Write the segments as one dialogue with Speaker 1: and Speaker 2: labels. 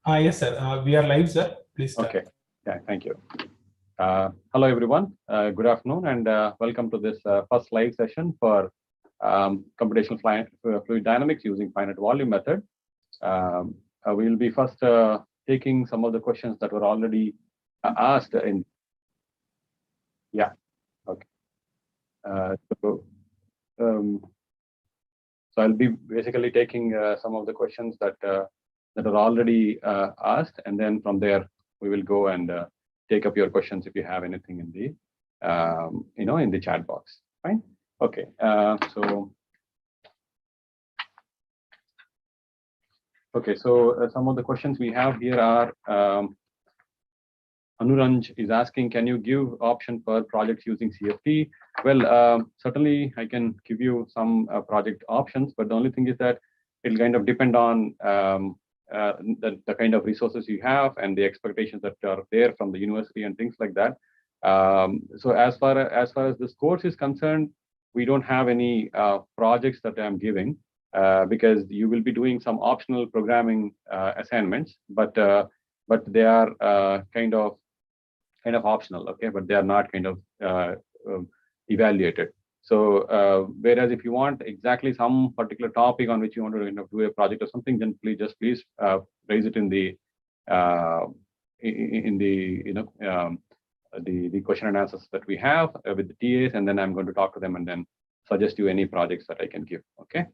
Speaker 1: Yes, sir. We are live, sir. Please start.
Speaker 2: Okay. Yeah, thank you. Hello, everyone. Good afternoon, and welcome to this first live session for computational fluid dynamics using finite volume method. We will be first taking some of the questions that were already asked in. Yeah. Okay. So I'll be basically taking some of the questions that that are already asked, and then from there we will go and take up your questions if you have anything in the in the chat box. Fine. Okay. So some of the questions we have here are. Anuranj is asking, can you give option for projects using CFT? Well, certainly I can give you some project options, but the only thing is that it'll kind of depend on the kind of resources you have and the expectations that are there from the university and things like that. So as far as this course is concerned, we don't have any projects that I'm giving because you will be doing some optional programming assignments, but they are kind of optional, okay, but they are not kind of evaluated. So whereas if you want exactly some particular topic on which you want to do a project or something, then please raise it in the the question and answers that we have with the TAs, and then I'm going to talk to them and then suggest you any projects that I can give. Okay.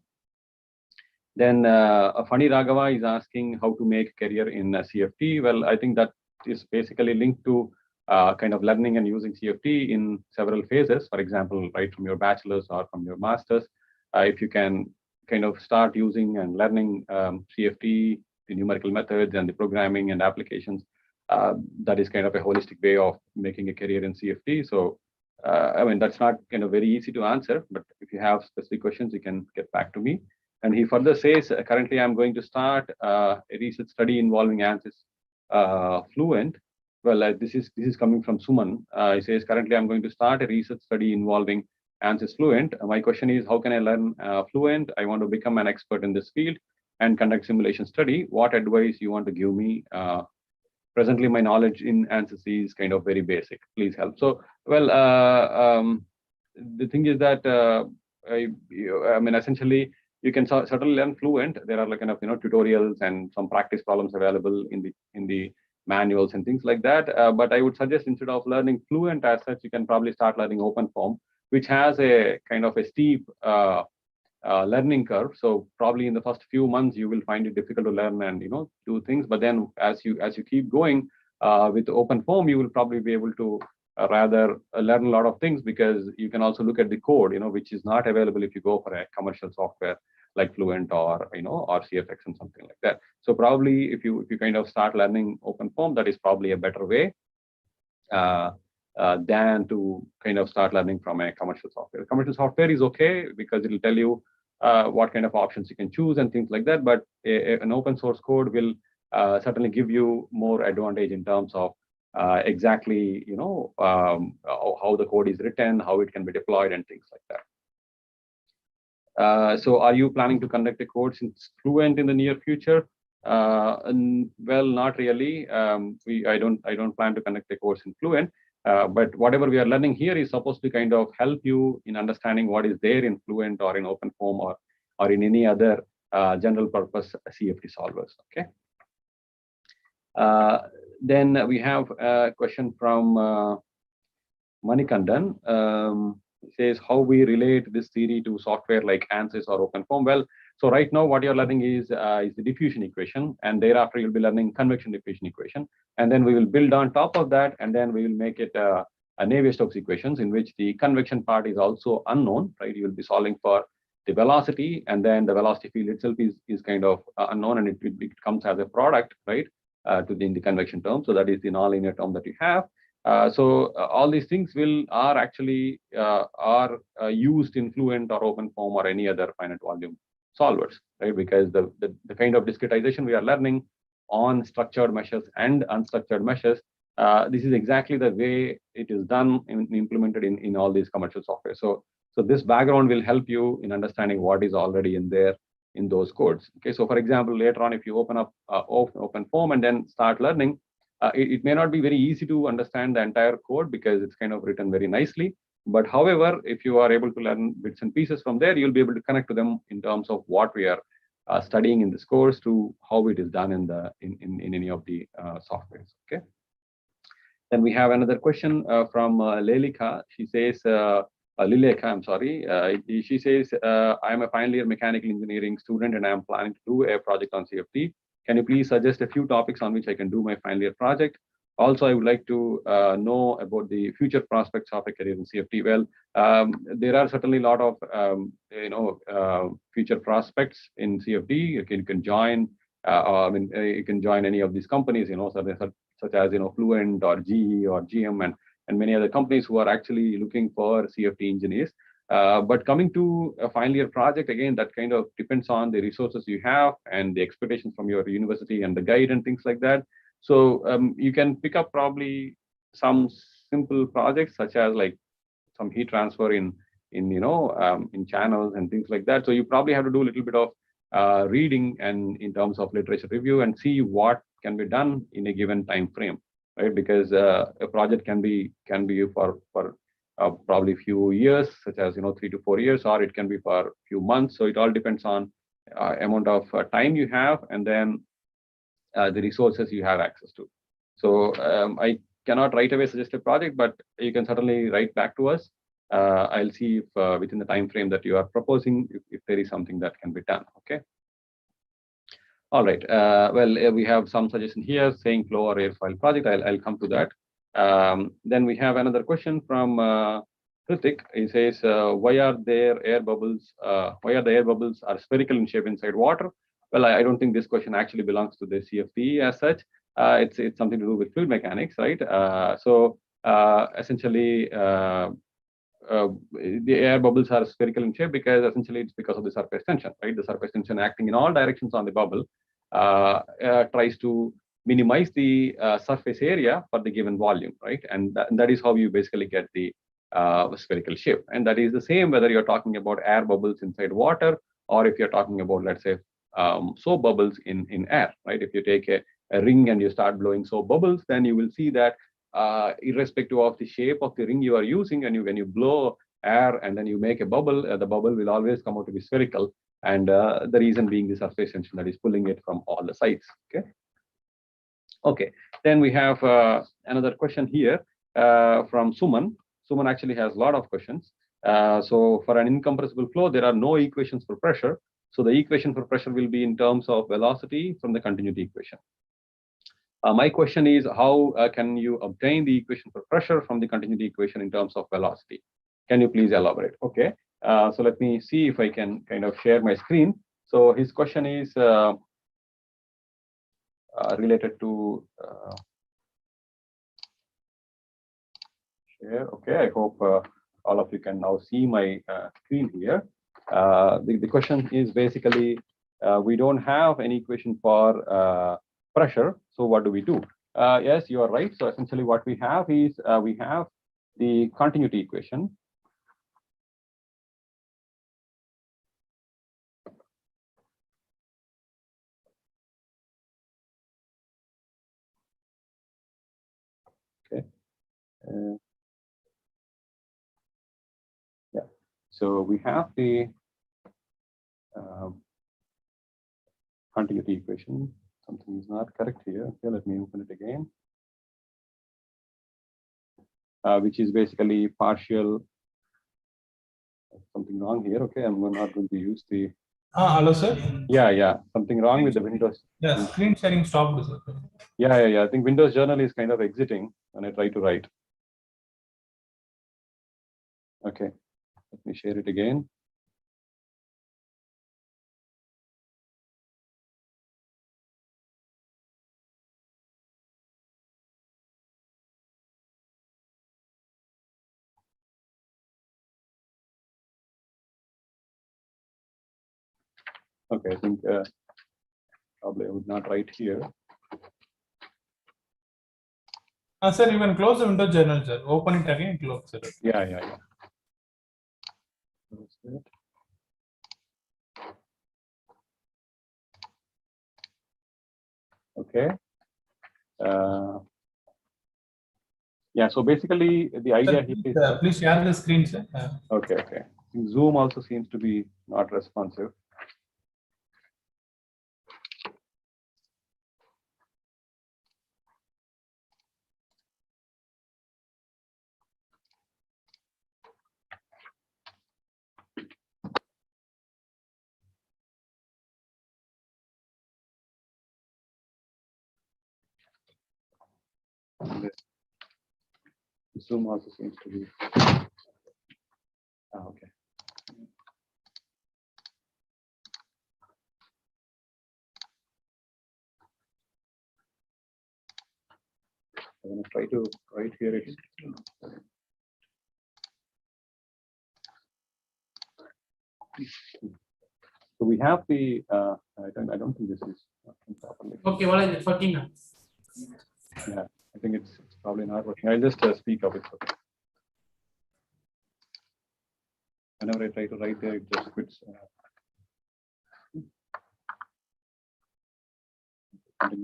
Speaker 2: Then Fani Raghava is asking how to make career in CFT. Well, I think that is basically linked to kind of learning and using CFT in several phases. For example, right from your bachelor's or from your master's, if you can kind of start using and learning CFT, the numerical methods and the programming and applications, that is kind of a holistic way of making a career in CFT. So, I mean, that's not kind of very easy to answer, but if you have specific questions, you can get back to me. And he further says, currently I'm going to start a research study involving ANSYS Fluent. Well, this is coming from Suman. He says, currently I'm going to start a research study involving ANSYS Fluent. My question is, how can I learn Fluent? I want to become an expert in this field and conduct simulation study. What advice you want to give me? Presently, my knowledge in ANSYS is kind of very basic. Please help. So, well, the thing is that, I mean, essentially, you can certainly learn Fluent. There are like kind of tutorials and some practice problems available in the manuals and things like that. But I would suggest instead of learning Fluent as such, you can probably start learning OpenFOAM, which has a kind of a steep learning curve. So probably in the first few months you will find it difficult to learn and do things. But then as you keep going with OpenFOAM, you will probably be able to rather learn a lot of things, because you can also look at the code, which is not available if you go for a commercial software like Fluent or or CFX and something like that. So probably if you kind of start learning OpenFOAM, that is probably a better way than to kind of start learning from a commercial software. Commercial software is okay because it will tell you what kind of options you can choose and things like that. But an open source code will certainly give you more advantage in terms of exactly how the code is written, how it can be deployed, and things like that. So are you planning to conduct a course in Fluent in the near future? Well, not really. I don't plan to conduct a course in Fluent, but whatever we are learning here is supposed to kind of help you in understanding what is there in Fluent or in OpenFOAM or in any other general purpose CFT solvers. Okay. Then we have a question from Manikandan. It says how we relate this theory to software like ANSYS or OpenFOAM. Well, so right now what you're learning is the diffusion equation, and thereafter you'll be learning convection diffusion equation, and then we will build on top of that, and then we will make it a Navier-stokes equations in which the convection part is also unknown, right? You will be solving for the velocity, and then the velocity field itself is kind of unknown, and it comes as a product, right, to the convection term. So that is the nonlinear term that you have. So all these things are actually used in Fluent or OpenFOAM or any other finite volume solvers, right? Because the kind of discretization we are learning on structured meshes and unstructured meshes, this is exactly the way it is done and implemented in all these commercial software. So this background will help you in understanding what is already in there in those codes. Okay, so for example, later on, if you open up OpenFOAM and then start learning, it may not be very easy to understand the entire code because it's kind of written very nicely. But however, if you are able to learn bits and pieces from there, you'll be able to connect to them in terms of what we are studying in this course to how it is done in any of the softwares. Okay. Then we have another question from Lelika. She says, Lileka, I'm sorry. She says, I am a final year mechanical engineering student and I am planning to do a project on CFD. Can you please suggest a few topics on which I can do my final year project? Also, I would like to know about the future prospects of a career in CFD. Well, there are certainly a lot of future prospects in CFD. You can join. You can join any of these companies. Such as Fluent or GE or GM and many other companies who are actually looking for CFD engineers. But coming to a final year project, again, that kind of depends on the resources you have and the expectations from your university and the guide and things like that. So you can pick up probably some simple projects such as like some heat transfer in channels and things like that. So you probably have to do a little bit of reading and in terms of literature review and see what can be done in a given time frame, right? Because a project can be for probably a few years, such as 3 to 4 years, or it can be for a few months. So it all depends on amount of time you have and then the resources you have access to. So I cannot right away suggest a project, but you can certainly write back to us. I'll see if within the time frame that you are proposing, if there is something that can be done. Okay. All right. We have some suggestion here saying flow or airfoil project. I'll come to that. Then we have another question from Hrithik. He says, why are there air bubbles? Why are the air bubbles are spherical in shape inside water? Well, I don't think this question actually belongs to the CFD as such. It's something to do with fluid mechanics, right? Essentially, the air bubbles are spherical in shape because essentially it's because of the surface tension, right? The surface tension acting in all directions on the bubble tries to minimize the surface area for the given volume, right? And that is how you basically get the spherical shape. And that is the same whether you're talking about air bubbles inside water or if you're talking about, let's say, soap bubbles in air, right? If you take a ring and you start blowing soap bubbles, then you will see that irrespective of the shape of the ring you are using, and when you blow air and then you make a bubble, the bubble will always come out to be spherical. And the reason being the surface tension that is pulling it from all the sides. Okay. Then we have another question here from Suman. Suman actually has a lot of questions. So for an incompressible flow, there are no equations for pressure. So the equation for pressure will be in terms of velocity from the continuity equation. My question is, how can you obtain the equation for pressure from the continuity equation in terms of velocity? Can you please elaborate? Okay. So let me see if I can kind of share my screen. So his question is related to share. Okay, I hope all of you can now see my screen here. The question is basically, we don't have any equation for pressure. So what do we do? Yes, you are right. So essentially what we have is we have the continuity equation. Okay. Yeah. So we have the continuity equation. Something is not correct here. Okay, let me open it again. Which is basically partial. Something wrong here. Okay, I'm not going to use the.
Speaker 1: Hello, sir.
Speaker 2: Yeah. Something wrong with the Windows.
Speaker 1: Yeah, screen sharing stopped, sir.
Speaker 2: Yeah. I think Windows Journal is kind of exiting when I try to write. Okay, let me share it again. Okay, I think probably I would not write here.
Speaker 1: Sir, you can close the Windows Journal, sir. Open it again, close it.
Speaker 2: Yeah. Okay. Yeah, so basically the idea here is
Speaker 1: please share the screen, sir.
Speaker 2: Okay, okay. Zoom also seems to be not responsive. Zoom also seems to be. Okay. I'm going to try to write here. So we have the. I don't think this is working properly.
Speaker 1: Okay, what is it? 14 now.
Speaker 2: Yeah, I think it's probably not working. I'll just speak up. It's okay. Whenever I try to write there, it just quits.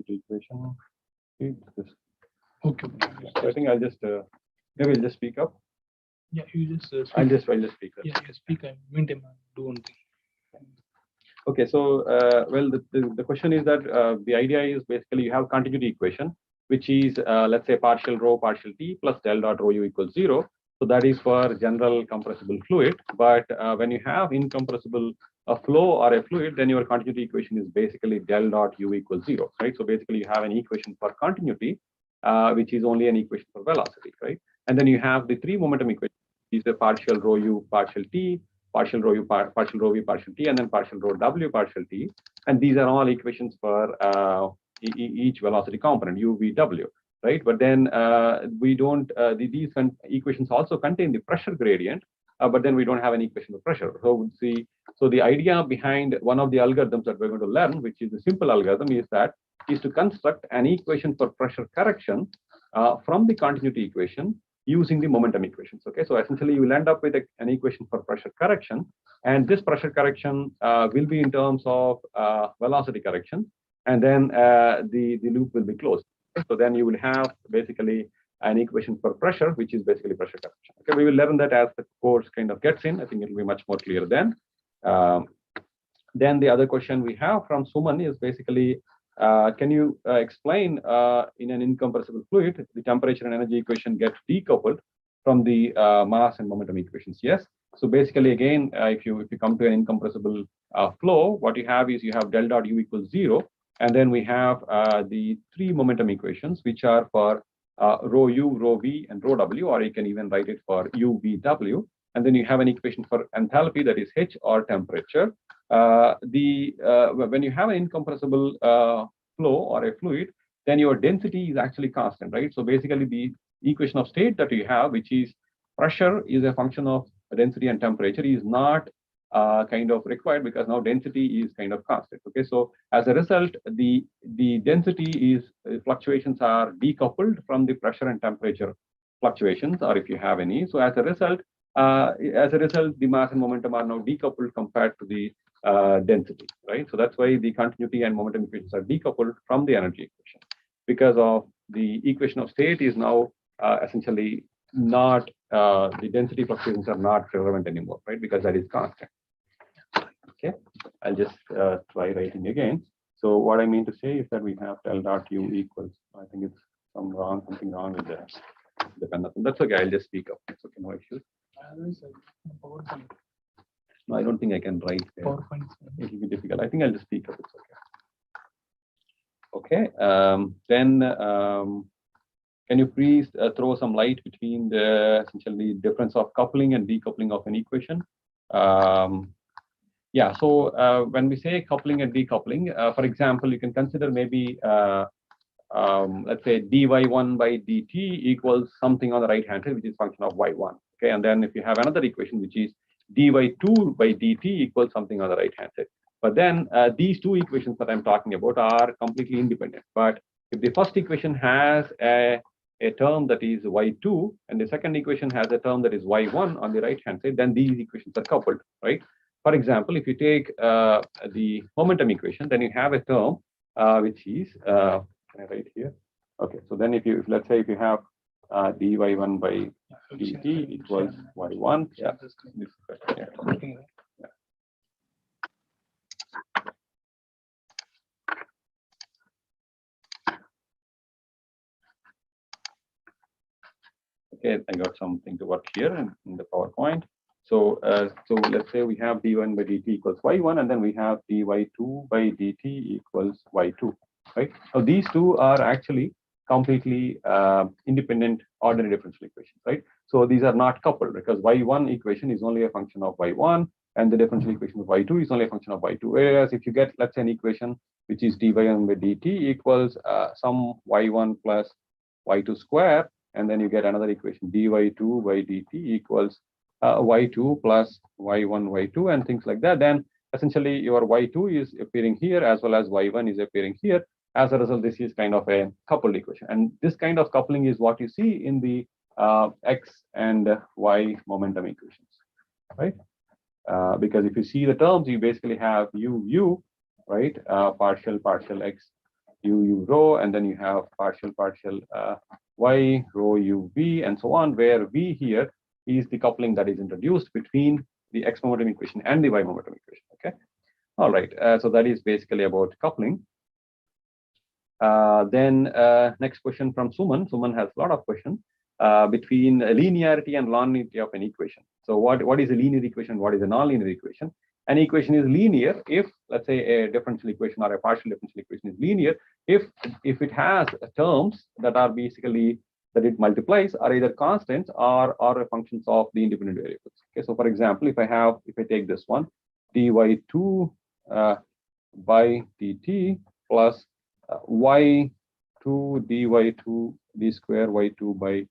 Speaker 2: Equation.
Speaker 3: Okay.
Speaker 2: So I think I'll just maybe I'll just speak up.
Speaker 3: Yeah, you just.
Speaker 2: I'll just speak.
Speaker 3: Yeah, you speak. I meantime do one thing.
Speaker 2: Okay, so well, the question is that the idea is basically you have continuity equation, which is let's say partial rho partial t plus del dot rho u equals 0. So that is for general compressible fluid. But when you have incompressible flow or a fluid, then your continuity equation is basically del dot u equals 0, right? So basically you have an equation for continuity, which is only an equation for velocity, right? And then you have the three momentum equation, is the partial rho u partial t, partial rho u partial rho v partial t, and then partial rho w partial t. And these are all equations for each velocity component u, v, w. Right, but then we don't. These equations also contain the pressure gradient, but then we don't have an equation of pressure. So the idea behind one of the algorithms that we're going to learn, which is a simple algorithm, is to construct an equation for pressure correction from the continuity equation using the momentum equations. Okay, so essentially you will end up with an equation for pressure correction, and this pressure correction will be in terms of velocity correction, and then the loop will be closed. So then you will have basically an equation for pressure, which is basically pressure correction. Okay, we will learn that as the course kind of gets in. I think it will be much more clear then. Then the other question we have from Suman is basically, can you explain in an incompressible fluid, the temperature and energy equation gets decoupled from the mass and momentum equations? Yes. So basically, again, if you come to an incompressible flow, what you have is you have del dot u equals 0. And then we have the three momentum equations, which are for rho u, rho v, and rho w, or you can even write it for u, v, w. And then you have an equation for enthalpy, that is H, or temperature. When you have an incompressible flow or a fluid, then your density is actually constant, right? So basically, the equation of state that you have, which is pressure is a function of density and temperature, is not kind of required, because now density is kind of constant. Okay, so as a result, the density is fluctuations are decoupled from the pressure and temperature fluctuations, or if you have any. So as a result, the mass and momentum are now decoupled compared to the density, right? So that's why the continuity and momentum equations are decoupled from the energy equation, because of the equation of state is now essentially not the density fluctuations are not relevant anymore, right? Because that is constant. Okay, I'll just try writing again. So what I mean to say is that we have del dot u equals, I think it's something wrong with the pen. That's okay, I'll just speak up. It's okay, no issues. No, I don't think I can write there. It will be difficult. I think I'll just speak up. It's okay. Okay. Then can you please throw some light between the essentially difference of coupling and decoupling of an equation? Yeah, so when we say coupling and decoupling, for example, you can consider maybe, let's say dy1 by dt equals something on the right hand side, which is function of y1. Okay, and then if you have another equation, which is dy2 by dt equals something on the right hand side. But then these two equations that I'm talking about are completely independent. But if the first equation has a term that is y2, and the second equation has a term that is y1 on the right hand side, then these equations are coupled, right? For example, if you take the momentum equation, then you have a term which is, can I write here? Okay, so then if let's say if you have dy1 by dt equals y1, yeah, this question, yeah. Okay, I got something to work here in the PowerPoint. So, so let's say we have d1 by dt equals y1, and then we have dy2 by dt equals y2, right? So these two are actually completely independent ordinary differential equations, right? So these are not coupled because y1 equation is only a function of y1, and the differential equation of y2 is only a function of y2. Whereas if you get, let's say, an equation which is dy1 by dt equals some y1 plus y2 square, and then you get another equation dy2 by dt equals y2 plus y1 y2 and things like that, then essentially your y2 is appearing here as well as y1 is appearing here. As a result, this is kind of a coupled equation, and this kind of coupling is what you see in the x and y momentum equations, right? Because if you see the terms, you basically have u, right? Partial x, u rho, and then you have partial y rho u v, and so on, where v here is the coupling that is introduced between the x momentum equation and the y momentum equation. Okay, all right. So that is basically about coupling. Then next question from Suman. Suman has a lot of questions between linearity and nonlinearity of an equation. So what is a linear equation? What is a nonlinear equation? An equation is linear if, let's say, a differential equation or a partial differential equation is linear if it has terms that are basically that it multiplies are either constants or functions of the independent variables. Okay, so for example, if I take this one, dy2 by dt plus y2 dy2 d square y2 by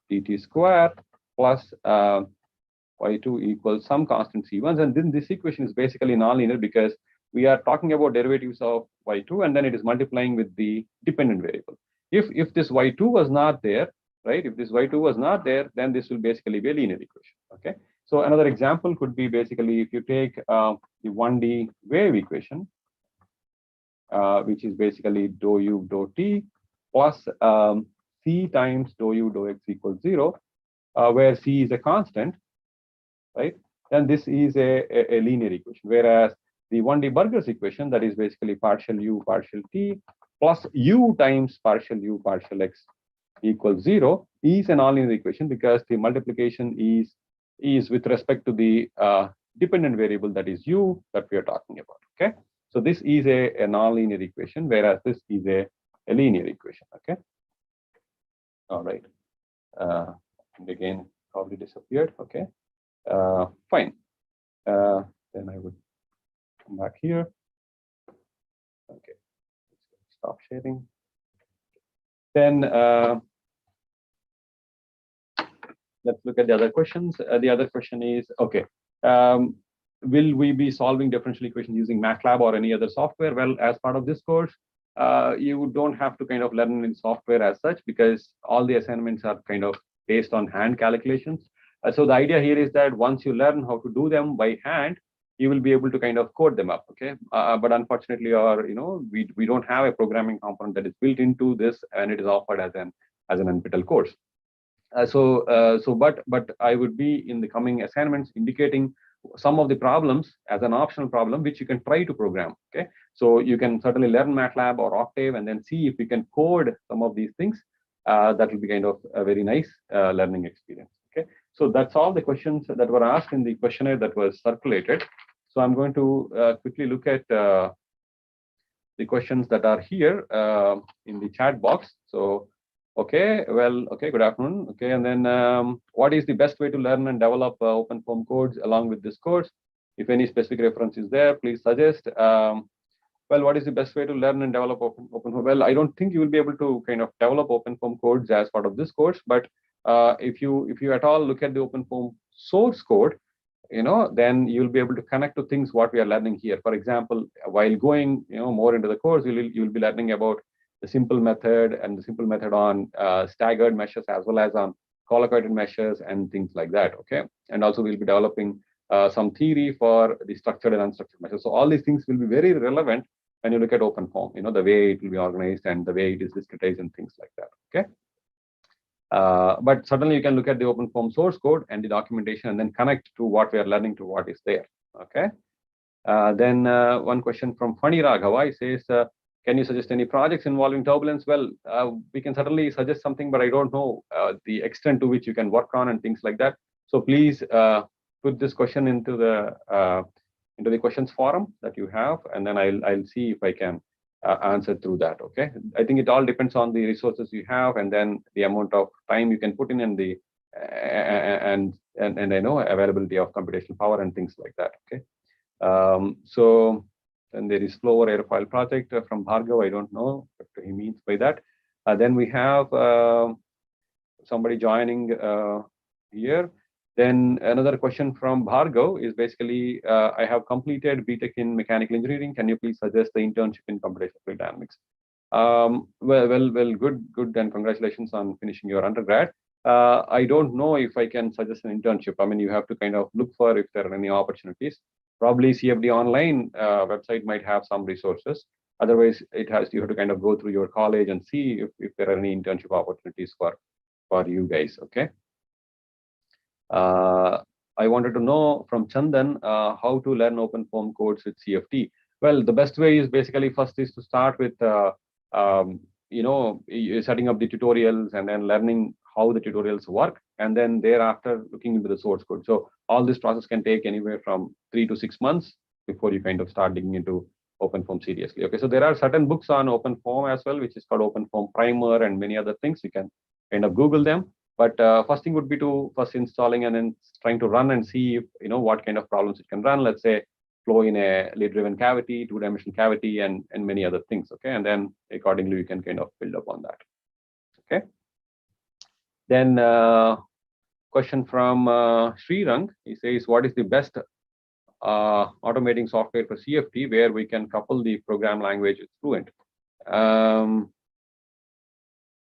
Speaker 2: dt square plus y2 equals some constant c1, and then this equation is basically nonlinear because we are talking about derivatives of y2 and then it is multiplying with the dependent variable. If this y2 was not there, right? If this y2 was not there, then this will basically be a linear equation. Okay. So another example could be basically if you take the 1D wave equation, which is basically dou u dou t plus c times dou u dou x equals 0, where c is a constant, right? Then this is a linear equation. Whereas the 1D Burgers equation, that is basically partial u partial t plus u times partial u partial x equals 0, is a nonlinear equation because the multiplication is with respect to the dependent variable that is u that we are talking about. Okay, so this is a nonlinear equation, whereas this is a linear equation. Okay, all right. And again, probably disappeared. Okay, fine. Then I would come back here. Okay, stop sharing. Then let's look at the other questions. The other question is, okay, will we be solving differential equations using MATLAB or any other software? Well, as part of this course, you don't have to kind of learn in software as such because all the assignments are kind of based on hand calculations. So the idea here is that once you learn how to do them by hand, you will be able to kind of code them up. Okay, but unfortunately, we don't have a programming component that is built into this, and it is offered as an NPTEL course. But I would be in the coming assignments indicating some of the problems as an optional problem which you can try to program. Okay, so you can certainly learn MATLAB or Octave and then see if you can code some of these things. That will be kind of a very nice learning experience. Okay, so that's all the questions that were asked in the questionnaire that was circulated. So I'm going to quickly look at the questions that are here in the chat box. So, okay, well, okay, good afternoon. Okay, and then what is the best way to learn and develop OpenFOAM codes along with this course? If any specific reference is there, please suggest. Well, what is the best way to learn and develop OpenFOAM? Well, I don't think you will be able to kind of develop OpenFOAM codes as part of this course, but if you at all look at the OpenFOAM source code, then you'll be able to connect to things what we are learning here. For example, while going more into the course, you'll be learning about the simple method and the simple method on staggered meshes as well as on collocated meshes and things like that. Okay, and also we'll be developing some theory for the structured and unstructured meshes. So all these things will be very relevant when you look at OpenFOAM, the way it will be organized and the way it is discretized and things like that. Okay. But certainly you can look at the OpenFOAM source code and the documentation and then connect to what we are learning to what is there. Okay. Then one question from Funny Raghava says, can you suggest any projects involving turbulence? Well, we can certainly suggest something, but I don't know the extent to which you can work on and things like that. So please put this question into the questions forum that you have, and then I'll see if I can answer through that. Okay. I think it all depends on the resources you have, and then the amount of time you can put in, and the and I know availability of computational power and things like that. Okay. So then there is Flower Airfoil project from Bhargav. I don't know what he means by that. Then we have somebody joining here. Then another question from Bhargav is basically, I have completed BTech in mechanical engineering. Can you please suggest the internship in computational fluid dynamics? Well, good, and congratulations on finishing your undergrad. I don't know if I can suggest an internship. I mean, you have to kind of look for if there are any opportunities. Probably CFD online website might have some resources. Otherwise, you have to kind of go through your college and see if there are any internship opportunities for you guys. Okay. I wanted to know from Chandan how to learn OpenFOAM codes with CFD. Well, the best way is basically first is to start with setting up the tutorials and then learning how the tutorials work, and then thereafter looking into the source code. So all this process can take anywhere from 3 to 6 months before you kind of start digging into OpenFOAM seriously. Okay, so there are certain books on OpenFOAM as well, which is called OpenFOAM Primer and many other things. You can kind of Google them. But first thing would be to first installing and then trying to run and see if, what kind of problems it can run. Let's say flow in a lead-driven cavity, 2-dimensional cavity, and many other things. Okay, and then accordingly you can kind of build up on that. Okay. Then question from Srirang. He says, what is the best automating software for CFD where we can couple the program language with Fluent?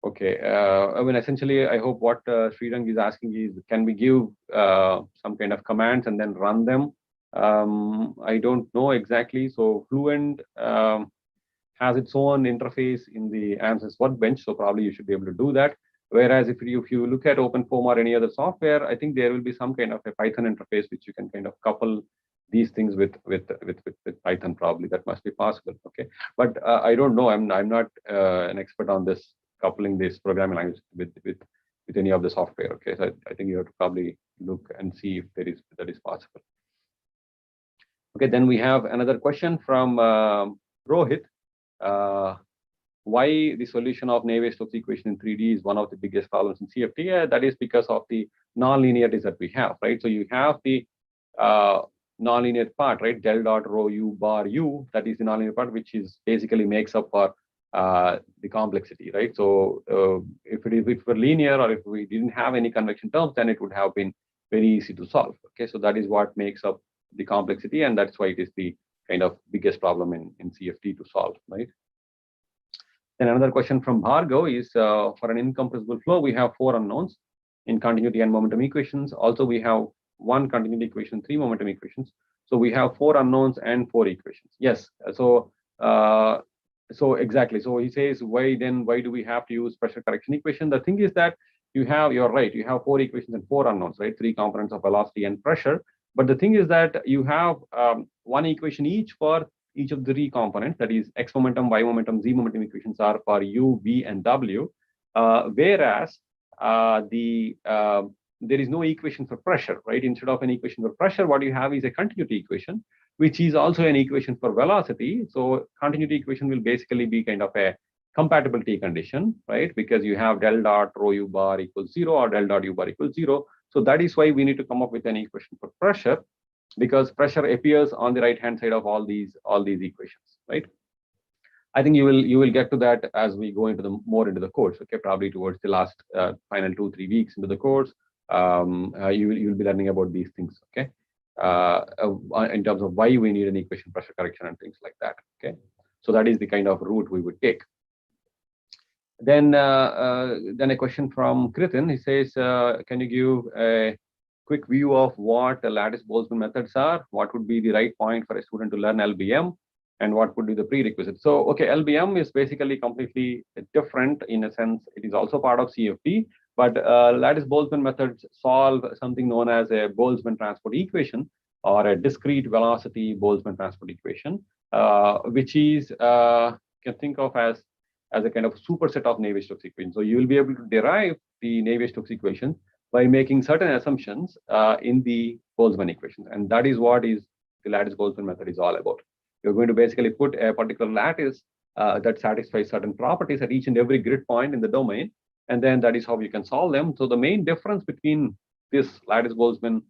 Speaker 2: Okay, I mean, essentially, I hope what Srirang is asking is, can we give some kind of commands and then run them? I don't know exactly. So Fluent has its own interface in the ANSYS workbench, so probably you should be able to do that. Whereas if you look at OpenFOAM or any other software, I think there will be some kind of a Python interface which you can kind of couple these things with Python. Probably that must be possible. Okay, but I don't know. I'm not an expert on this, coupling this programming language with any of the software. Okay, so I think you have to probably look and see if that is possible. Okay, then we have another question from Rohit. Why the solution of Navier-stokes equation in 3D is one of the biggest problems in CFD? That is because of the non-linearities that we have, right? So you have the non-linear part, right? Del dot rho u bar u, that is the non-linear part, which is basically makes up for the complexity, right? So if it were linear, or if we didn't have any convection terms, then it would have been very easy to solve. Okay, so that is what makes up the complexity, and that's why it is the kind of biggest problem in CFD to solve, right? Then another question from Bhargav is, for an incompressible flow, we have 4 unknowns in continuity and momentum equations. Also, we have 1 continuity equation, 3 momentum equations. So we have 4 unknowns and 4 equations. Yes. So exactly. So he says, why do we have to use pressure correction equation? The thing is that you're right. You have 4 equations and 4 unknowns, right? 3 components of velocity and pressure. But the thing is that you have 1 equation each for each of the 3 components, that is x momentum, y momentum, z momentum equations are for u, v, and w. Whereas there is no equation for pressure, right? Instead of an equation for pressure, what you have is a continuity equation, which is also an equation for velocity. So continuity equation will basically be kind of a compatibility condition, right? Because you have del dot rho u bar equals 0 or del dot u bar equals 0. So that is why we need to come up with an equation for pressure, because pressure appears on the right hand side of all these equations, right? I think you will get to that as we go into more into the course. Okay, probably towards the last final 2-3 weeks into the course, you will be learning about these things. Okay, in terms of why we need an equation, pressure correction, and things like that. Okay, so that is the kind of route we would take. Then a question from Kritin. He says, can you give a quick view of what the Lattice Boltzmann methods are? What would be the right point for a student to learn LBM? and what would be the prerequisite. So, okay, LBM is basically completely different in a sense. It is also part of CFD, but Lattice Boltzmann methods solve something known as a Boltzmann transport equation, or a discrete velocity Boltzmann transport equation, which is can think of as a kind of superset of Navier-stokes equation. So you will be able to derive the Navier-stokes equation by making certain assumptions in the Boltzmann equations, and that is what is the Lattice Boltzmann method is all about. You're going to basically put a particular lattice that satisfies certain properties at each and every grid point in the domain, and then that is how you can solve them. So the main difference between this Lattice Boltzmann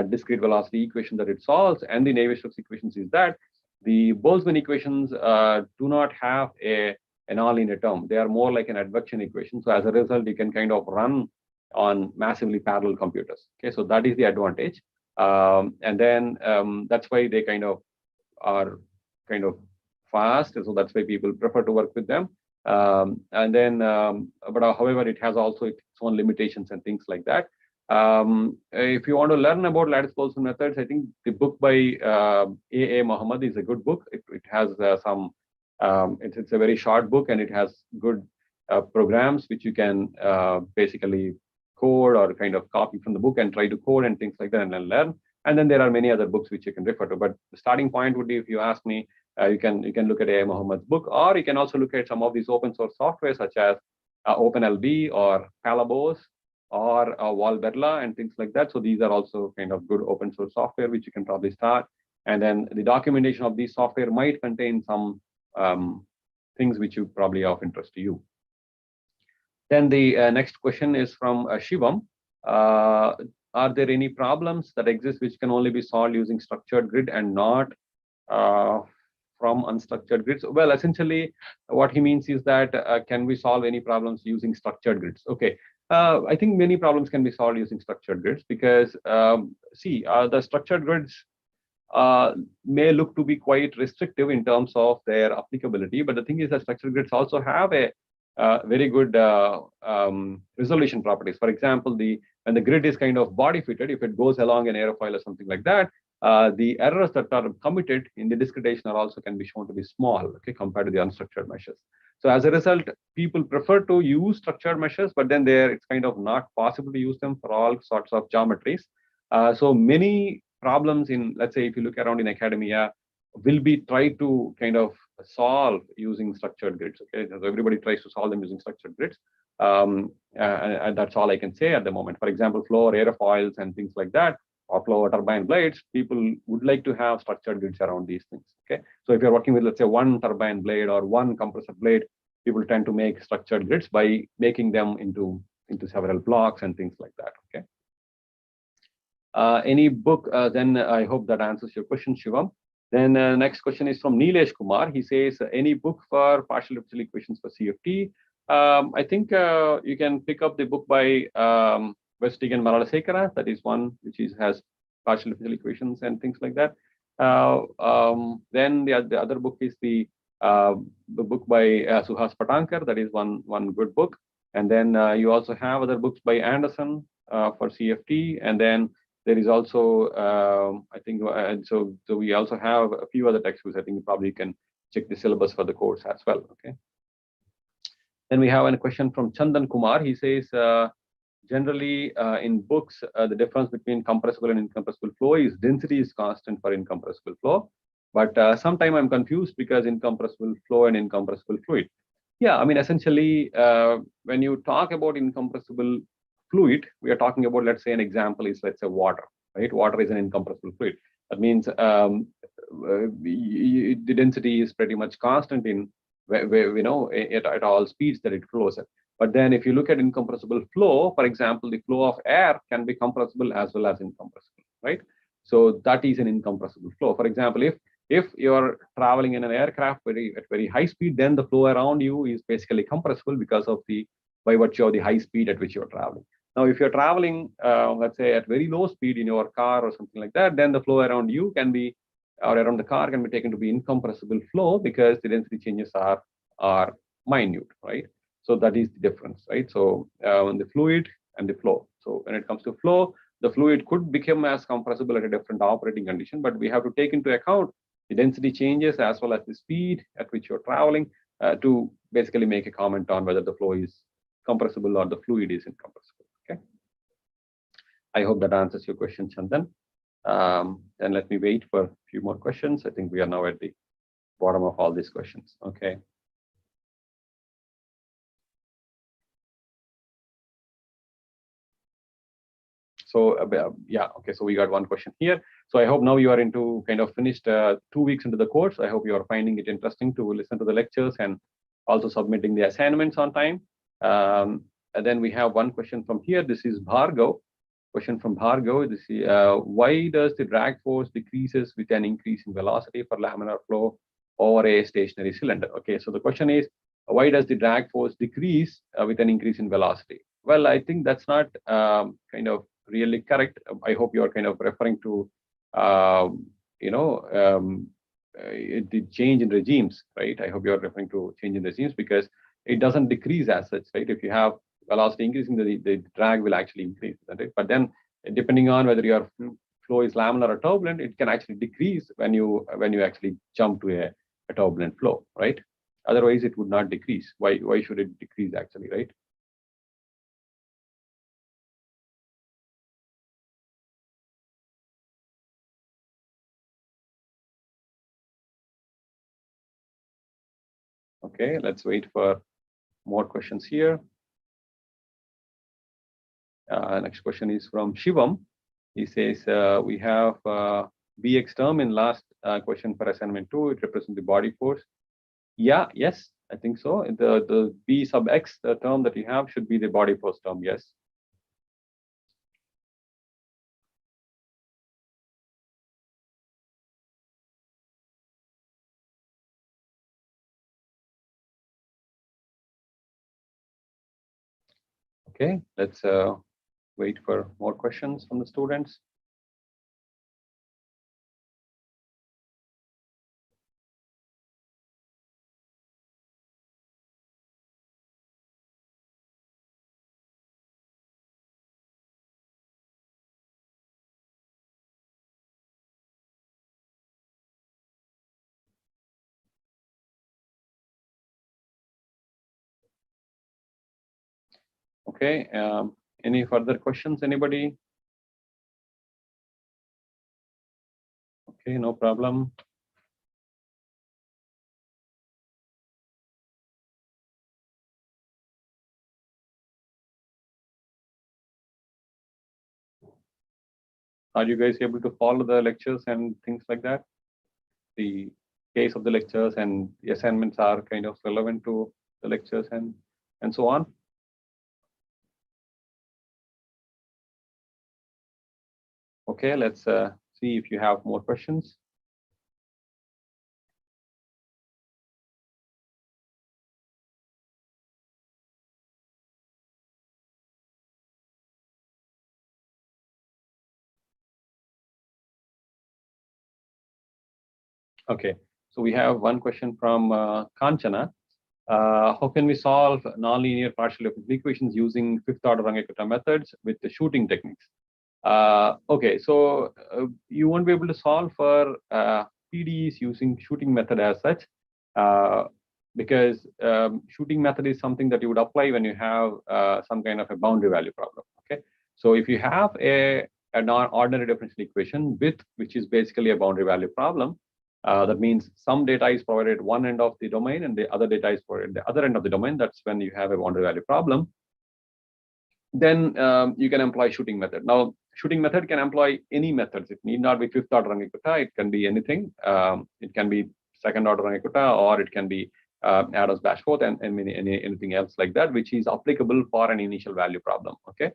Speaker 2: discrete velocity equation that it solves and the Navier-stokes equations is that the Boltzmann equations do not have a nonlinear term. They are more like an advection equation. So as a result, you can kind of run on massively parallel computers. Okay, so that is the advantage. And then that's why they kind of are kind of fast. So that's why people prefer to work with them. And then, but however, it has also its own limitations and things like that. If you want to learn about Lattice Boltzmann methods, I think the book by A.A. Mohammed is a good book. It has some, it's a very short book, and it has good programs which you can basically code or kind of copy from the book and try to code and things like that and then learn. And then there are many other books which you can refer to. But the starting point would be, if you ask me, you can look at A.A. Mohammed's book, or you can also look at some of these open source software such as OpenLB or Calabos or Walberla and things like that. So these are also kind of good open source software which you can probably start. And then the documentation of these software might contain some things which you probably of interest to you. Then the next question is from Shivam. Are there any problems that exist which can only be solved using structured grid and not from unstructured grids? Well, essentially, what he means is that can we solve any problems using structured grids? Okay, I think many problems can be solved using structured grids because, the structured grids may look to be quite restrictive in terms of their applicability. But the thing is that structured grids also have a very good resolution properties. For example, when the grid is kind of body fitted, if it goes along an aerofoil or something like that, the errors that are committed in the discretization are also can be shown to be small, okay, compared to the unstructured meshes. So as a result, people prefer to use structured meshes, but then it's kind of not possible to use them for all sorts of geometries. So many problems in, let's say, if you look around in academia, will be tried to kind of solve using structured grids. Okay, so everybody tries to solve them using structured grids, and that's all I can say at the moment. For example, flow or aerofoils and things like that, or flow or turbine blades, people would like to have structured grids around these things. Okay, so if you're working with, let's say, one turbine blade or one compressor blade, people tend to make structured grids by making them into several blocks and things like that. Okay. Any book? Then I hope that answers your question, Shivam. Then next question is from Nilesh Kumar. He says, any book for partial differential equations for CFT? I think you can pick up the book by Westig and Maralasekara. That is one which has partial differential equations and things like that. Then the other book is the book by Suhas Patankar. That is one good book. And then you also have other books by Anderson for CFT. And then there is also, I think, so we also have a few other textbooks. I think you probably can check the syllabus for the course as well. Okay. Then we have a question from Chandan Kumar. He says, generally in books, the difference between compressible and incompressible flow is density is constant for incompressible flow. But sometimes I'm confused because incompressible flow and incompressible fluid. Yeah, I mean, essentially, when you talk about incompressible fluid, we are talking about, let's say, an example is, let's say, water, right? Water is an incompressible fluid. That means the density is pretty much constant in at all speeds that it flows at. But then if you look at incompressible flow, for example, the flow of air can be compressible as well as incompressible, right? So that is an incompressible flow. For example, if you're traveling in an aircraft at very high speed, then the flow around you is basically compressible because of by virtue of the high speed at which you're traveling. Now, if you're traveling, let's say, at very low speed in your car or something like that, then the flow around you can be, or around the car can be taken to be incompressible flow because the density changes are minute, right? So that is the difference, right? So the fluid and the flow. So when it comes to flow, the fluid could become as compressible at a different operating condition, but we have to take into account the density changes as well as the speed at which you're traveling to basically make a comment on whether the flow is compressible or the fluid is incompressible. Okay. I hope that answers your question, Chandan. Then let me wait for a few more questions. I think we are now at the bottom of all these questions. Okay. So yeah, okay, so we got one question here. So I hope now you are into kind of finished 2 weeks into the course. I hope you are finding it interesting to listen to the lectures and also submitting the assignments on time. And then we have one question from here. This is Bhargav. Question from Bhargav. This is, why does the drag force decreases with an increase in velocity for laminar flow over a stationary cylinder? Okay, so the question is, why does the drag force decrease with an increase in velocity? Well, I think that's not kind of really correct. I hope you are kind of referring to the change in regimes, right? I hope you are referring to change in regimes because it doesn't decrease as such, right? If you have velocity increasing, the drag will actually increase, right? But then depending on whether your flow is laminar or turbulent, it can actually decrease when you actually jump to a turbulent flow, right? Otherwise, it would not decrease. Why should it decrease actually, right? Okay, let's wait for more questions here. Next question is from Shivam. He says, we have Bx term in last question for assignment 2. It represents the body force. Yeah, yes, I think so. The B sub x, the term that you have should be the body force term, yes. Okay, let's wait for more questions from the students. Okay, any further questions, anybody? Okay, no problem. Are you guys able to follow the lectures and things like that? The case of the lectures and the assignments are kind of relevant to the lectures and so on. Okay, let's see if you have more questions. Okay, so we have one question from Kanchana. How can we solve nonlinear partial differential equations using fifth order Runge-Kutta methods with the shooting techniques? Okay, so you won't be able to solve for PDEs using shooting method as such, because shooting method is something that you would apply when you have some kind of a boundary value problem. Okay, so if you have a non-ordinary differential equation with which is basically a boundary value problem, that means some data is provided at one end of the domain and the other data is provided at the other end of the domain. That's when you have a boundary value problem. Then you can employ shooting method. Now, shooting method can employ any methods. It need not be fifth order Runge-Kutta. It can be anything. It can be second order Runge-Kutta, or it can be Adams-Bashforth and anything else like that, which is applicable for an initial value problem. Okay,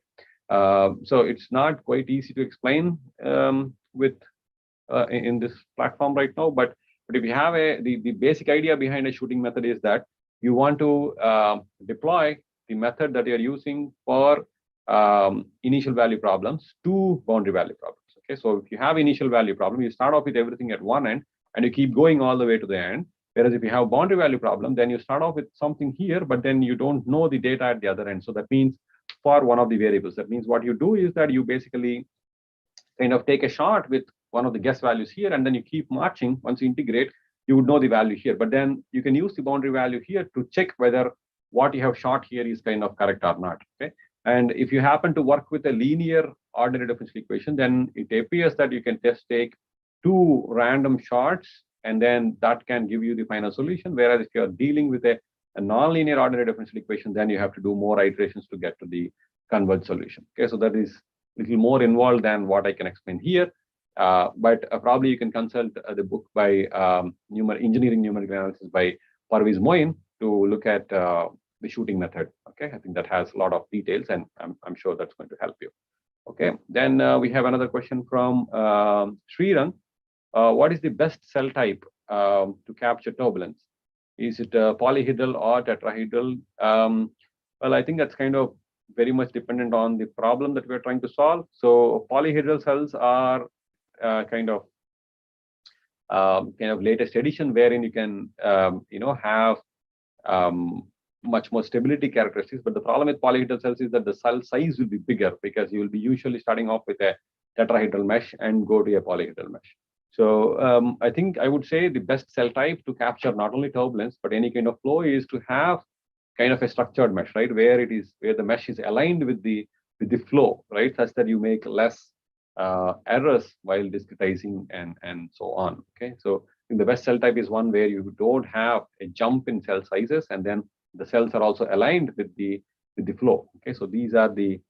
Speaker 2: so it's not quite easy to explain with in this platform right now. But if you have the basic idea behind a shooting method is that you want to deploy the method that you're using for initial value problems to boundary value problems. Okay, so if you have initial value problem, you start off with everything at one end and you keep going all the way to the end. Whereas if you have boundary value problem, then you start off with something here, but then you don't know the data at the other end. So that means for one of the variables, that means what you do is that you basically kind of take a shot with one of the guess values here, and then you keep marching. Once you integrate, you would know the value here. But then you can use the boundary value here to check whether what you have shot here is kind of correct or not. Okay. And if you happen to work with a linear ordinary differential equation, then it appears that you can just take 2 random shots, and then that can give you the final solution. Whereas if you're dealing with a nonlinear ordinary differential equation, then you have to do more iterations to get to the converged solution. Okay, so that is a little more involved than what I can explain here. But probably you can consult the book by Engineering Numerical Analysis by Parviz Moin to look at the shooting method. Okay, I think that has a lot of details, and I'm sure that's going to help you. Okay, then we have another question from Srirang. What is the best cell type to capture turbulence? Is it polyhedral or tetrahedral? Well, I think that's kind of very much dependent on the problem that we're trying to solve. So polyhedral cells are kind of latest edition, wherein you can have much more stability characteristics. But the problem with polyhedral cells is that the cell size will be bigger, because you will be usually starting off with a tetrahedral mesh and go to a polyhedral mesh. So I think I would say the best cell type to capture not only turbulence but any kind of flow is to have kind of a structured mesh, right, where the mesh is aligned with the flow, right, such that you make less errors while discretizing and so on. Okay, so the best cell type is one where you don't have a jump in cell sizes, and then the cells are also aligned with the flow. Okay, so these are the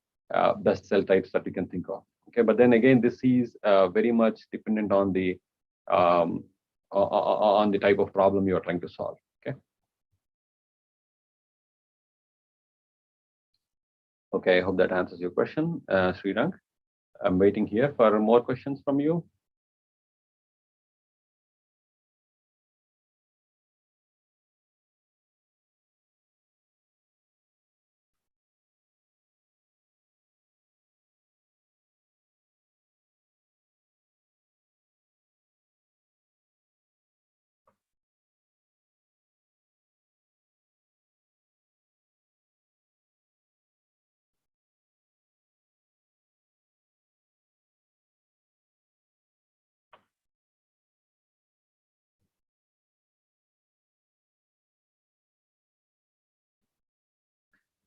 Speaker 2: best cell types that we can think of. Okay, but then again, this is very much dependent on the type of problem you are trying to solve. Okay. Okay, I hope that answers your question, Srirang. I'm waiting here for more questions from you.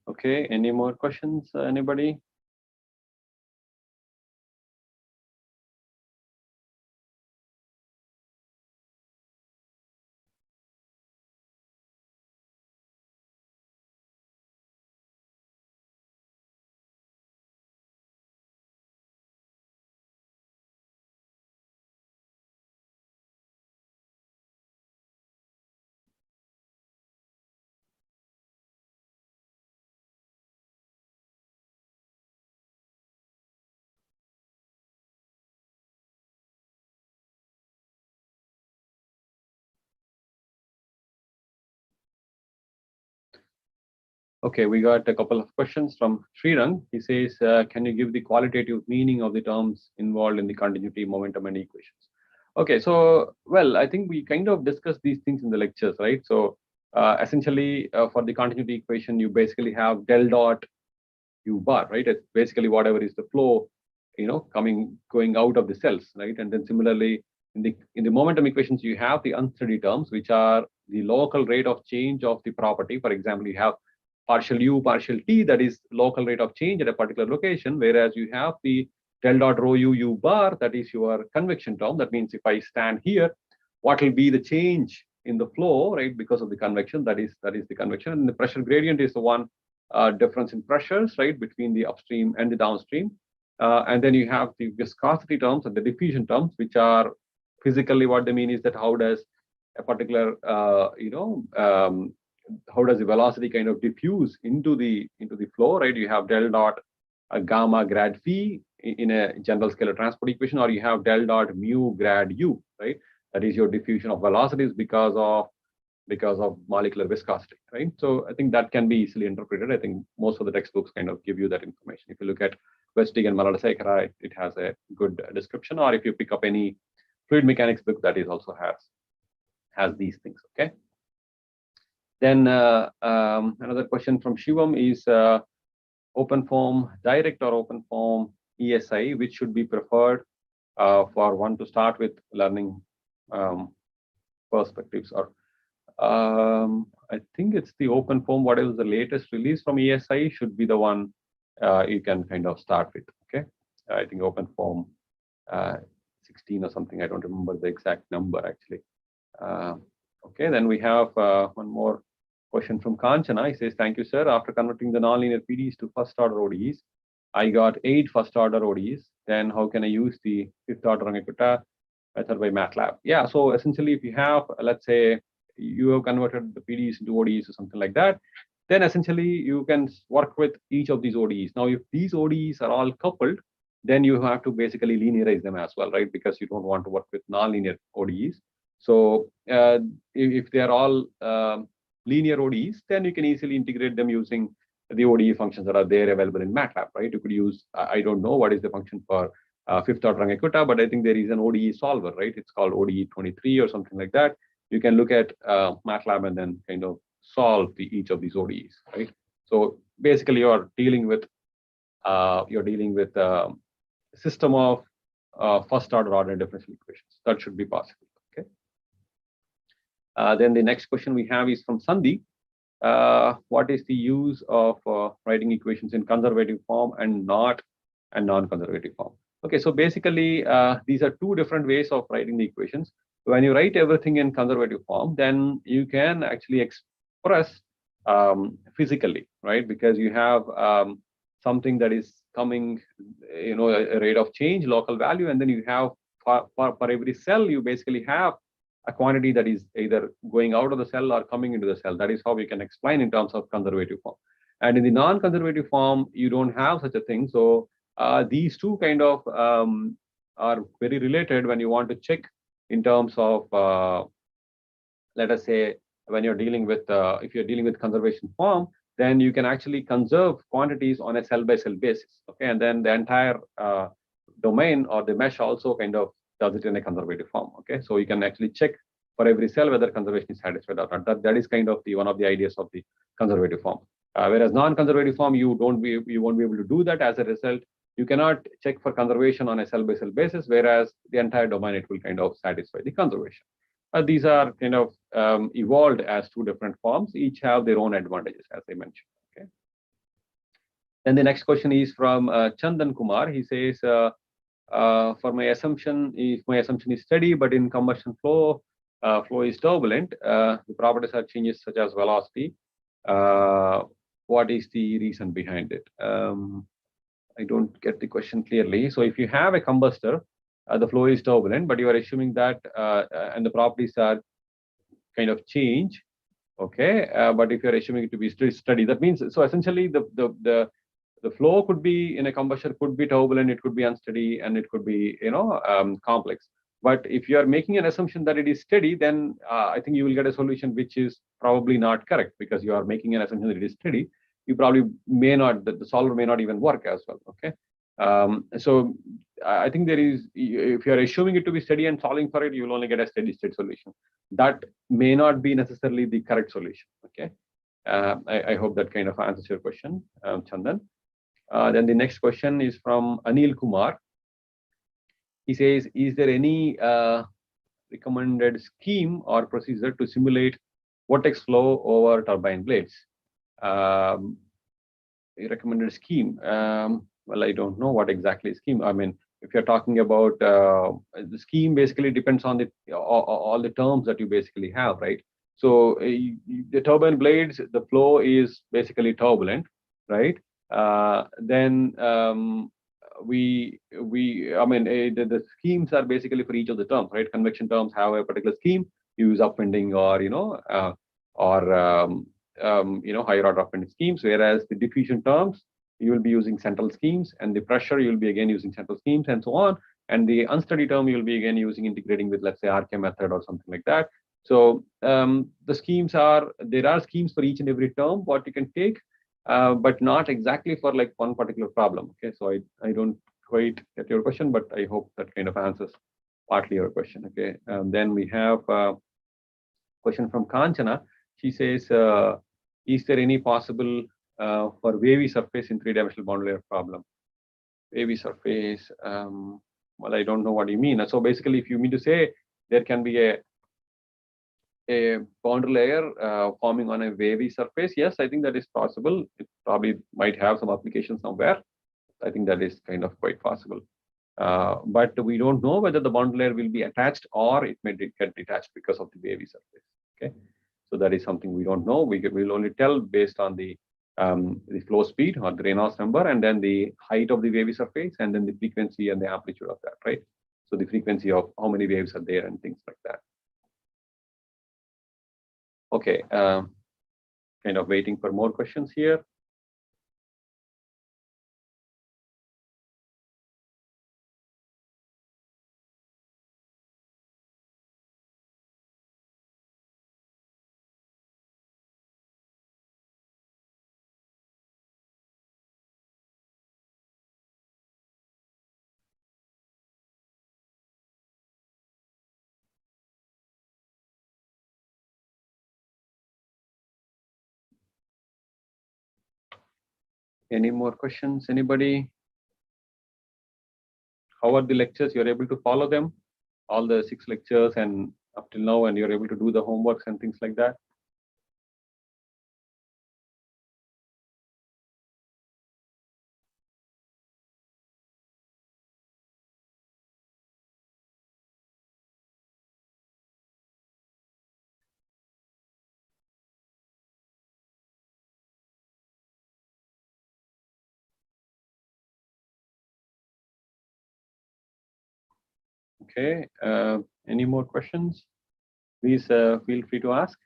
Speaker 2: Okay, any more questions, anybody? Okay, we got a couple of questions from Srirang. He says, can you give the qualitative meaning of the terms involved in the continuity, momentum, and equations? Okay, so, well, I think we kind of discussed these things in the lectures, right? So essentially, for the continuity equation, you basically have del dot u bar, right? It's basically whatever is the flow, going out of the cells, right? And then similarly, in the momentum equations, you have the unsteady terms, which are the local rate of change of the property. For example, you have partial u, partial t, that is local rate of change at a particular location, whereas you have the del dot rho u u bar, that is your convection term. That means if I stand here, what will be the change in the flow, right, because of the convection? That is the convection. And the pressure gradient is the one difference in pressures, right, between the upstream and the downstream. And then you have the viscosity terms and the diffusion terms, which are physically what they mean is that how does a particular how does the velocity kind of diffuse into the flow, right? You have del dot gamma grad phi in a general scalar transport equation, or you have del dot mu grad u, right? That is your diffusion of velocities because of molecular viscosity, right? So I think that can be easily interpreted. I think most of the textbooks kind of give you that information. If you look at Westig and Maladasekara, it has a good description, or if you pick up any fluid mechanics book, that is also has these things. Okay. Then another question from Shivam is OpenFOAM direct or OpenFOAM ESI, which should be preferred for one to start with learning perspectives, or I think it's the OpenFOAM. What is the latest release from ESI should be the one you can kind of start with. Okay, I think OpenFOAM 16 or something. I don't remember the exact number actually. Okay, then we have one more question from Kanchana. He says, "Thank you, sir. After converting the nonlinear PDs to first order ODEs, I got 8 first order ODEs. Then how can I use the fifth order Rangakuta method by MATLAB?" Yeah, so essentially, if you have, let's say, you have converted the PDs into ODEs or something like that, then essentially you can work with each of these ODEs. Now, if these ODEs are all coupled, then you have to basically linearize them as well, right? Because you don't want to work with nonlinear ODEs. So if they are all linear ODEs, then you can easily integrate them using the ODE functions that are there available in MATLAB, right? You could use, I don't know what is the function for fifth order Rangakuta, but I think there is an ODE solver, right? It's called ODE 23 or something like that. You can look at MATLAB and then kind of solve each of these ODEs, right? So basically, you're dealing with a system of first order ordinary differential equations. That should be possible. Okay. Then the next question we have is from Sandeep. What is the use of writing equations in conservative form and non-conservative form? Okay, so basically, these are two different ways of writing the equations. When you write everything in conservative form, then you can actually express physically, right? Because you have something that is coming, a rate of change, local value, and then you have for every cell, you basically have a quantity that is either going out of the cell or coming into the cell. That is how we can explain in terms of conservative form. And in the non-conservative form, you don't have such a thing. So these two kind of are very related when you want to check in terms of, let us say, when you're dealing with, if you're dealing with conservation form, then you can actually conserve quantities on a cell-by-cell basis. Okay, and then the entire domain or the mesh also kind of does it in a conservative form. Okay, so you can actually check for every cell whether conservation is satisfied or not. That is kind of one of the ideas of the conservative form. Whereas non-conservative form, you won't be able to do that. As a result, you cannot check for conservation on a cell-by-cell basis, whereas the entire domain, it will kind of satisfy the conservation. These are kind of evolved as two different forms. Each have their own advantages, as I mentioned. Okay. Then the next question is from Chandan Kumar. He says, for my assumption, if my assumption is steady, but in combustion flow, flow is turbulent, the properties are changes such as velocity. What is the reason behind it? I don't get the question clearly. So if you have a combustor, the flow is turbulent, but you are assuming that and the properties are kind of change. Okay, but if you're assuming it to be steady, that means, so essentially the flow could be in a combustion, could be turbulent, it could be unsteady, and it could be complex. But if you are making an assumption that it is steady, then I think you will get a solution which is probably not correct, because you are making an assumption that it is steady. You probably may not, the solver may not even work as well. Okay, so I think there is, if you are assuming it to be steady and solving for it, you will only get a steady state solution. That may not be necessarily the correct solution. Okay, I hope that kind of answers your question, Chandan. Then the next question is from Anil Kumar. He says, is there any recommended scheme or procedure to simulate vortex flow over turbine blades? A recommended scheme. Well, I don't know what exactly scheme. I mean, if you're talking about the scheme, basically depends on all the terms that you basically have, right? So the turbine blades, the flow is basically turbulent, right? Then the schemes are basically for each of the terms, right? Convection terms have a particular scheme. You use upwinding or higher order upwinding schemes, whereas the diffusion terms, you will be using central schemes, and the pressure, you will be again using central schemes, and so on. And the unsteady term, you will be again using integrating with, let's say, RK method or something like that. So the schemes are, there are schemes for each and every term what you can take, but not exactly for like one particular problem. Okay, so I don't quite get your question, but I hope that kind of answers partly your question. Okay, then we have a question from Kanchana. She says, is there any possible for wavy surface in three-dimensional boundary layer problem? Wavy surface, Well, I don't know what you mean. So basically, if you mean to say there can be a boundary layer forming on a wavy surface, yes, I think that is possible. It probably might have some application somewhere. I think that is kind of quite possible. But we don't know whether the boundary layer will be attached or it may get detached because of the wavy surface. Okay, so that is something we don't know. We will only tell based on the flow speed or the Reynolds number, and then the height of the wavy surface, and then the frequency and the amplitude of that, right? So the frequency of how many waves are there and things like that. Okay, kind of waiting for more questions here. Any more questions? Anybody? How are the lectures? You're able to follow them, all the 6 lectures and up till now, and you're able to do the homeworks and things like that? Okay, any more questions? Please feel free to ask.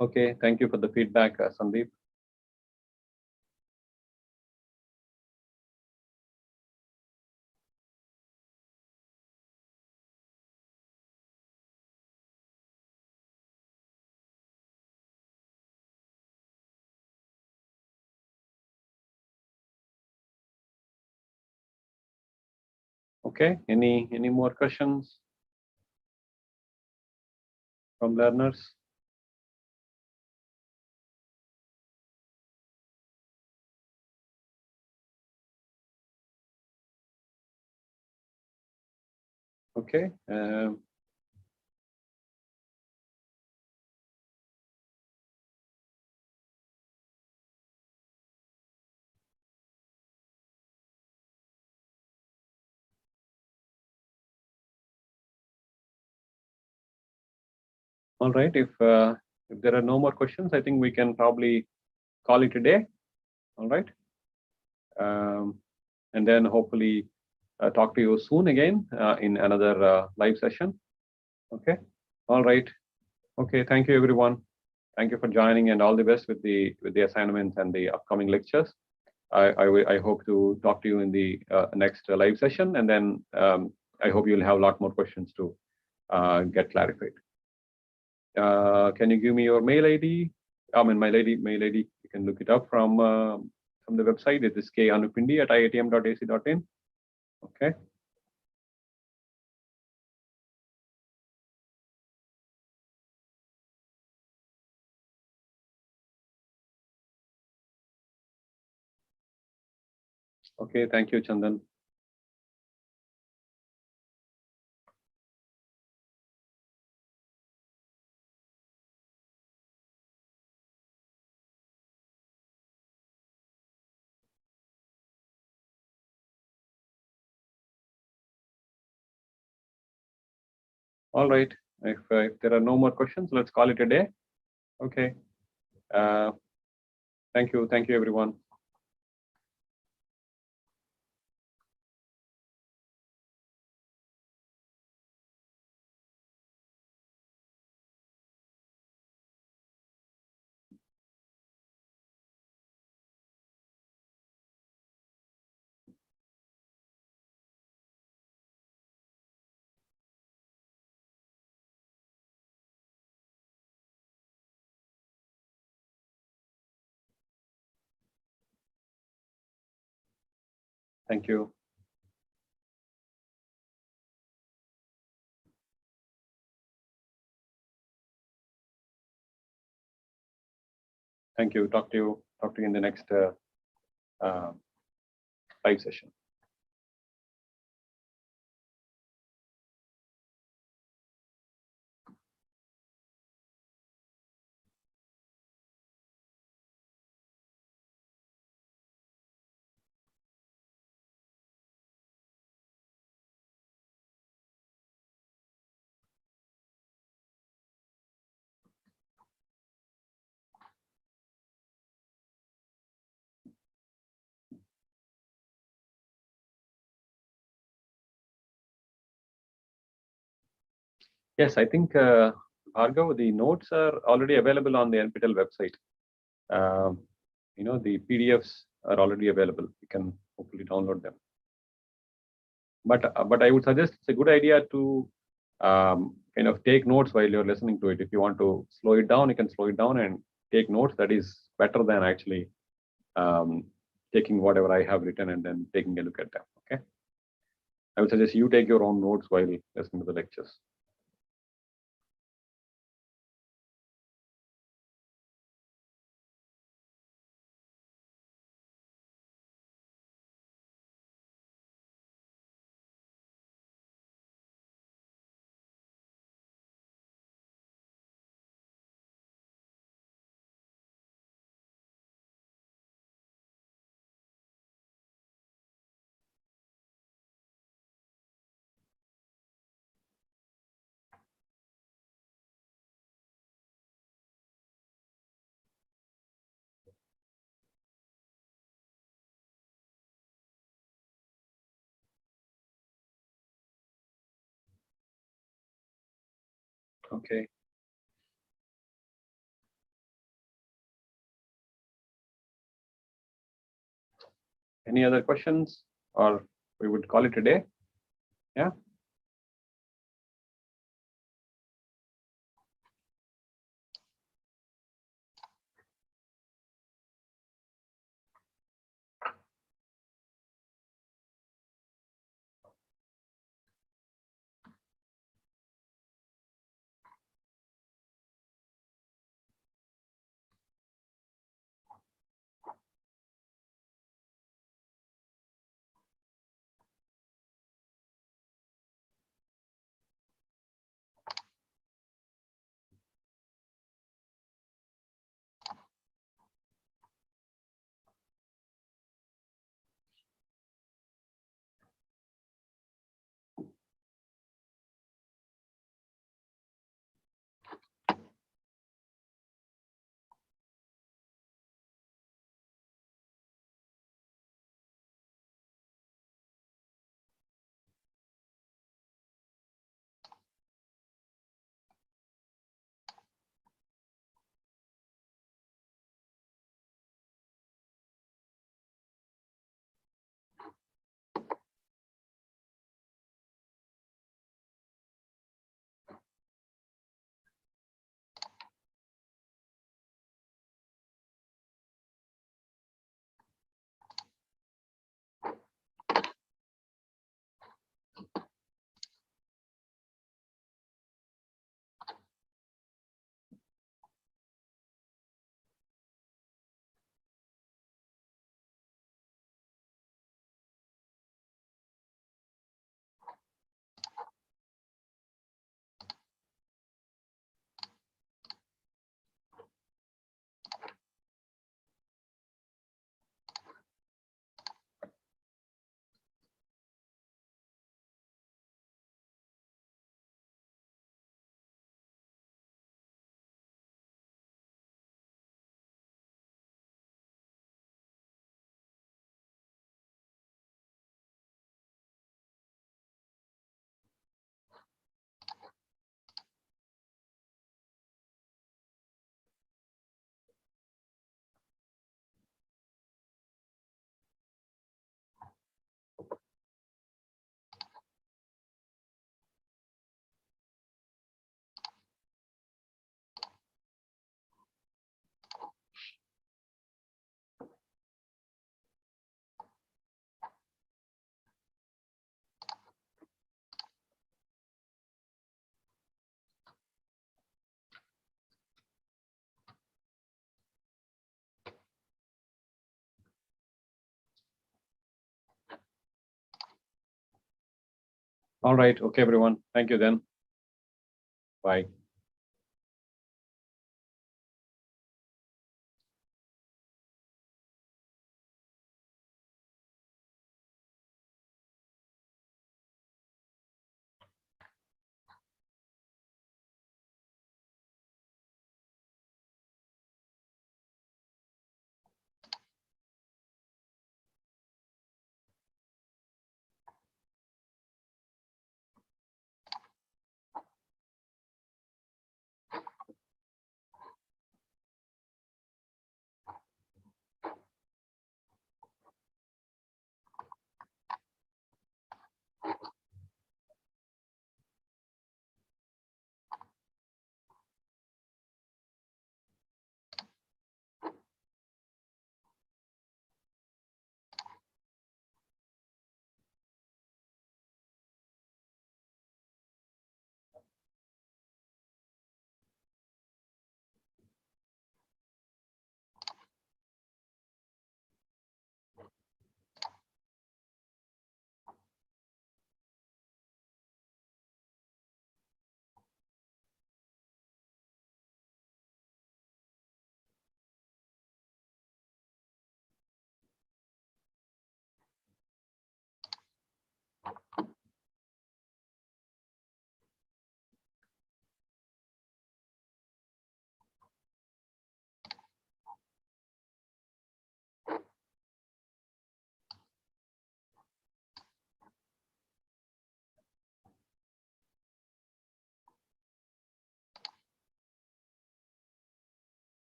Speaker 2: Okay, thank you for the feedback, Sandeep. Okay, any more questions from learners? Okay. All right. If there are no more questions, I think we can probably call it a day. All right. And then hopefully talk to you soon again in another live session. Okay. All right. Okay. Thank you, everyone. Thank you for joining, and all the best with the assignments and the upcoming lectures. I hope to talk to you in the next live session, and then I hope you'll have a lot more questions to get clarified. Can you give me your mail ID? I mean, my mail ID. You can look it up from the website. It is kanupindi@iitm.ac.in. Okay. Okay. Thank you, Chandan. All right. If there are no more questions, let's call it a day. Okay. Thank you. Thank you, everyone. Thank you. Thank you. Talk to you in the next live session. Yes, I think, Bhargav, the notes are already available on the NPTEL website. The PDFs are already available. You can hopefully download them. But I would suggest it's a good idea to kind of take notes while you're listening to it. If you want to slow it down, you can slow it down and take notes. That is better than actually taking whatever I have written and then taking a look at them. Okay. I would suggest you take your own notes while listening to the lectures. Okay. Any other questions, or we would call it a day? Yeah. All right. Okay, everyone. Thank you then. Bye.